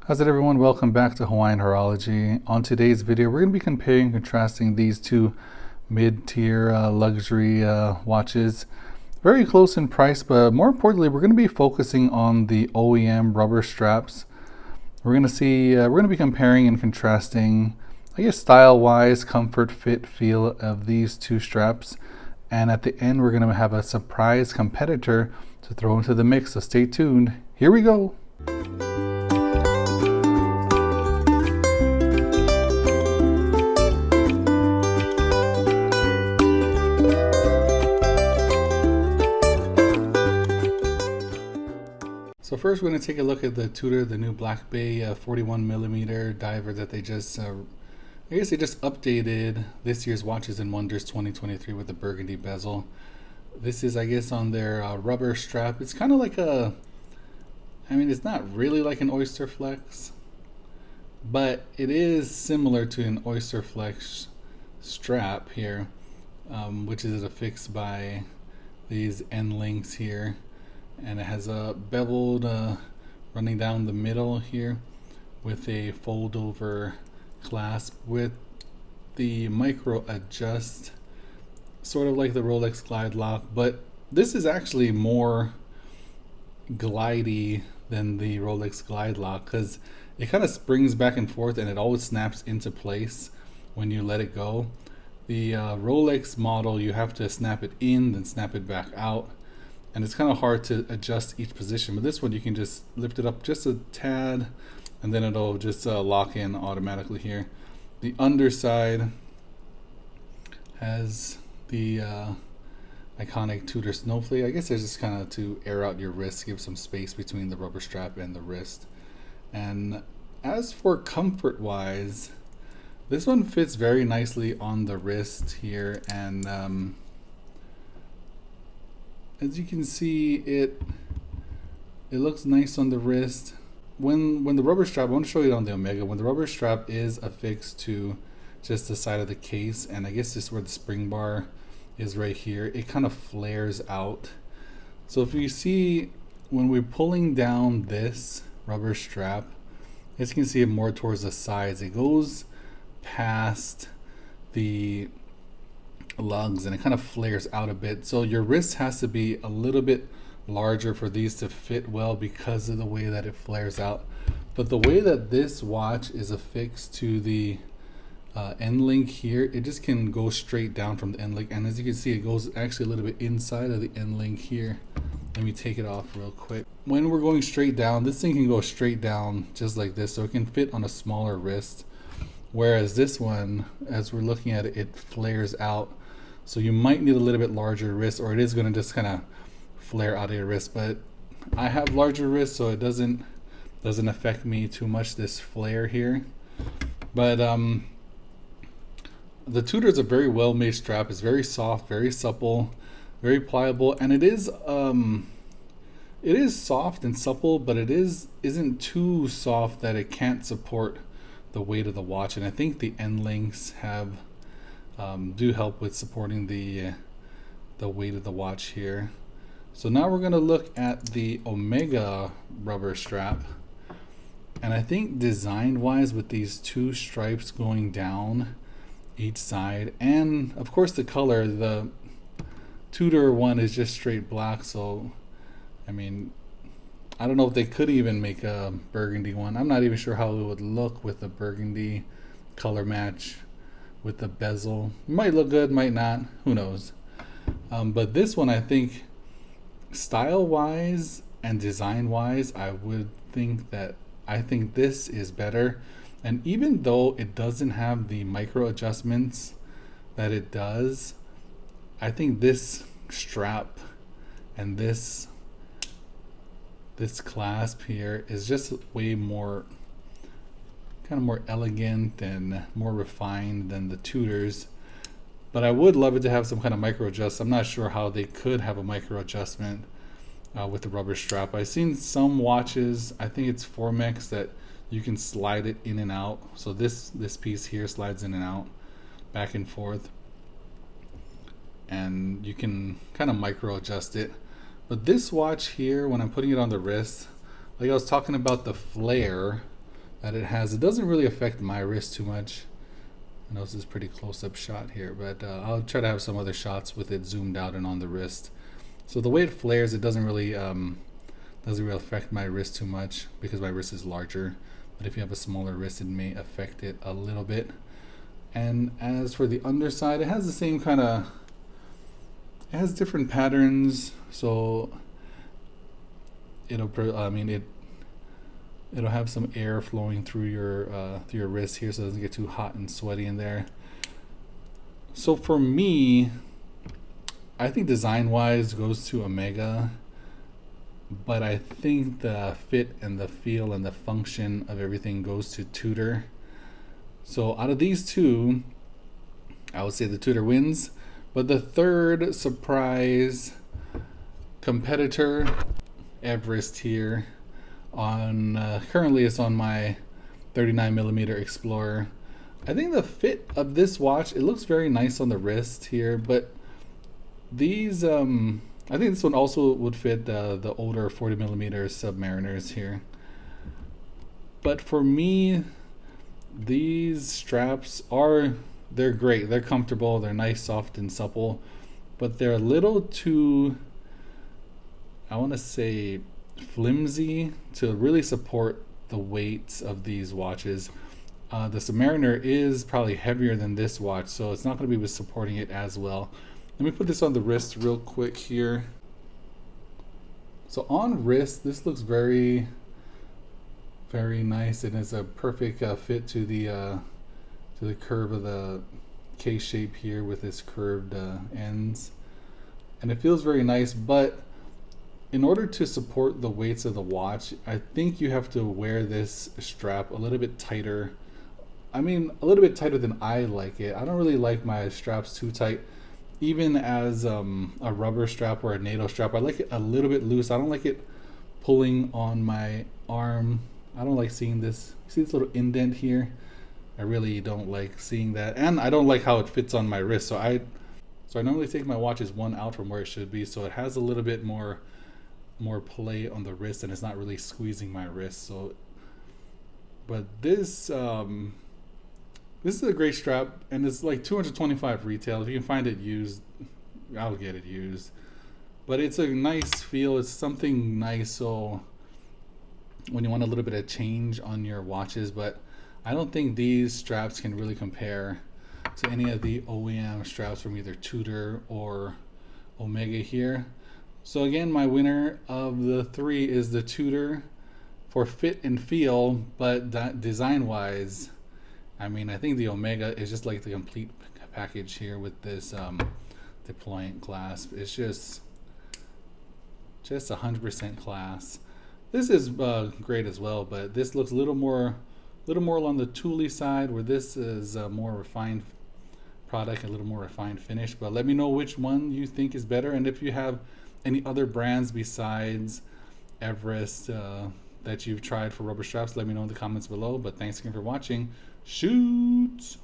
How's it, everyone? Welcome back to Hawaiian Horology. On today's video, we're going to be comparing and contrasting these two mid-tier luxury watches. Very close in price, but more importantly, we're going to be focusing on the OEM rubber straps. We're going to be comparing and contrasting, I guess, style-wise, comfort, fit, feel of these two straps. And at the end, we're going to have a surprise competitor to throw into the mix, so stay tuned. Here we go. So first we're going to take a look at the Tudor, the new Black Bay 41mm diver that they just, I guess they just updated this year's Watches and Wonders 2023 with the burgundy bezel. This is, I guess, on their rubber strap. It's kind of like it's not really like an Oyster Flex, but it is similar to an Oyster Flex strap here, which is affixed by these end links here. And it has a beveled running down the middle here with a fold over clasp with the micro adjust, sort of like the Rolex Glide Lock, but this is actually more glidey than the Rolex Glide Lock because it kind of springs back and forth and it always snaps into place when you let it go. The Rolex model, you have to snap it in then snap it back out, and it's kind of hard to adjust each position. But this one, you can just lift it up just a tad and then it'll just lock in automatically here. The underside has the iconic Tudor snowflake. I guess it's just kind of to air out your wrist, give some space between the rubber strap and the wrist. And as for comfort wise, this one fits very nicely on the wrist here, and as you can see, it looks nice on the wrist. When the rubber strap, I want to show you it on the Omega, when the rubber strap is affixed to just the side of the case, and I guess this is where the spring bar is right here, it kind of flares out. So if you see, when we're pulling down this rubber strap, as you can see it more towards the sides, it goes past the lugs and it kind of flares out a bit. So your wrist has to be a little bit larger for these to fit well because of the way that it flares out. But the way that this watch is affixed to the end link here, it just can go straight down from the end link, and as you can see, it goes actually a little bit inside of the end link here. Let me take it off real quick. When we're going straight down, this thing can go straight down just like this, so it can fit on a smaller wrist, whereas this one, as we're looking at it, it flares out. So you might need a little bit larger wrist, or it is going to just kind of flare out of your wrist. But I have larger wrists, so it doesn't affect me too much, this flare here. But the Tudor is a very well made strap. It's very soft, very supple, very pliable, and it is soft and supple, but it isn't too soft that it can't support the weight of the watch. And I think the end links do help with supporting the weight of the watch here. So now we're going to look at the Omega rubber strap, and I think design wise, with these two stripes going down each side, and of course the color, the Tudor one is just straight black, so I mean, I don't know if they could even make a burgundy one. I'm not even sure how it would look with the burgundy color match with the bezel. Might look good, might not, who knows. But this one, I think style wise and design wise, I think this is better. And even though it doesn't have the micro adjustments that it does, I think this strap and this clasp here is just way more kind of more elegant and more refined than the Tudors. But I would love it to have some kind of micro adjust. I'm not sure how they could have a micro adjustment with the rubber strap. I've seen some watches, I think it's Formex, that you can slide it in and out. So this piece here slides in and out, back and forth, and you can kind of micro adjust it. But this watch here, when I'm putting it on the wrist, like I was talking about the flare, that it has. It doesn't really affect my wrist too much. I know this is a pretty close-up shot here, but I'll try to have some other shots with it zoomed out and on the wrist. So the way it flares, it doesn't really affect my wrist too much because my wrist is larger. But if you have a smaller wrist, it may affect it a little bit. And as for the underside, it has the same kind of, it has different patterns. So it'll have some air flowing through your wrist here, so it doesn't get too hot and sweaty in there. So for me, I think design-wise goes to Omega, but I think the fit and the feel and the function of everything goes to Tudor. So out of these two, I would say the Tudor wins. But the third surprise competitor, Everest here, on currently it's on my 39mm Explorer. I think the fit of this watch, it looks very nice on the wrist here, but these I think this one also would fit the older 40mm Submariners here. But for me, these straps they're great. They're comfortable, they're nice, soft and supple, but they're a little too, I want to say, flimsy to really support the weights of these watches. The Submariner is probably heavier than this watch, so it's not going to be supporting it as well. Let me put this on the wrist real quick here. So on wrist, this looks very, very nice, and it's a perfect fit to the curve of the case shape here with its curved ends, and it feels very nice. But in order to support the weights of the watch, I think you have to wear this strap a little bit tighter. I mean, a little bit tighter than I like it. I don't really like my straps too tight. Even as a rubber strap or a NATO strap, I like it a little bit loose. I don't like it pulling on my arm. I don't like seeing this. See this little indent here? I really don't like seeing that. And I don't like how it fits on my wrist. So I normally take my watches one out from where it should be. So it has a little bit more play on the wrist, and it's not really squeezing my wrist. So, but this is a great strap, and it's like $225 retail. If you can find it used, I'll get it used. But it's a nice feel. It's something nice. So when you want a little bit of change on your watches, but I don't think these straps can really compare to any of the OEM straps from either Tudor or Omega here. So again, my winner of the three is the Tudor for fit and feel, but design-wise, I mean, I think the Omega is just like the complete package here with this deployant clasp. It's just 100% class. This is great as well, but this looks a little more on the tooly side, where this is a more refined product, a little more refined finish. But let me know which one you think is better, and if you have any other brands besides Everest that you've tried for rubber straps, let me know in the comments below. But thanks again for watching. Shoot!